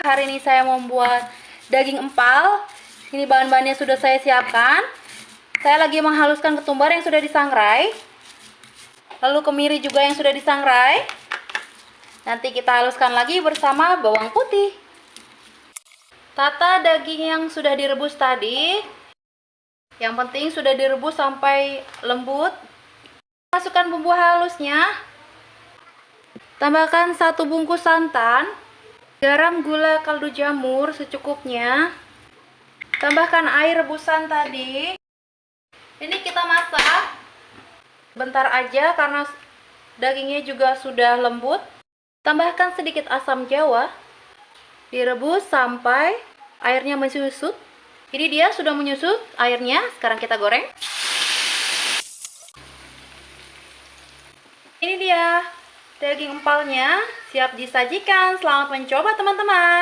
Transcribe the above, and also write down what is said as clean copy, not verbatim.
Hari ini saya membuat daging empal. Ini bahan-bahannya sudah saya siapkan. Saya lagi menghaluskan ketumbar yang sudah disangrai. Lalu kemiri juga yang sudah disangrai. Nanti kita haluskan lagi bersama bawang putih. Tata daging yang sudah direbus tadi. Yang penting sudah direbus sampai lembut. Masukkan bumbu halusnya. Tambahkan 1 bungkus santan. Garam, gula, kaldu jamur secukupnya. Tambahkan air rebusan tadi. Ini kita masak bentar aja karena dagingnya juga sudah lembut. Tambahkan sedikit asam jawa. Direbus sampai airnya menyusut. Ini dia sudah menyusut airnya. Sekarang kita goreng. Ini dia daging empalnya siap disajikan. Selamat mencoba teman-teman.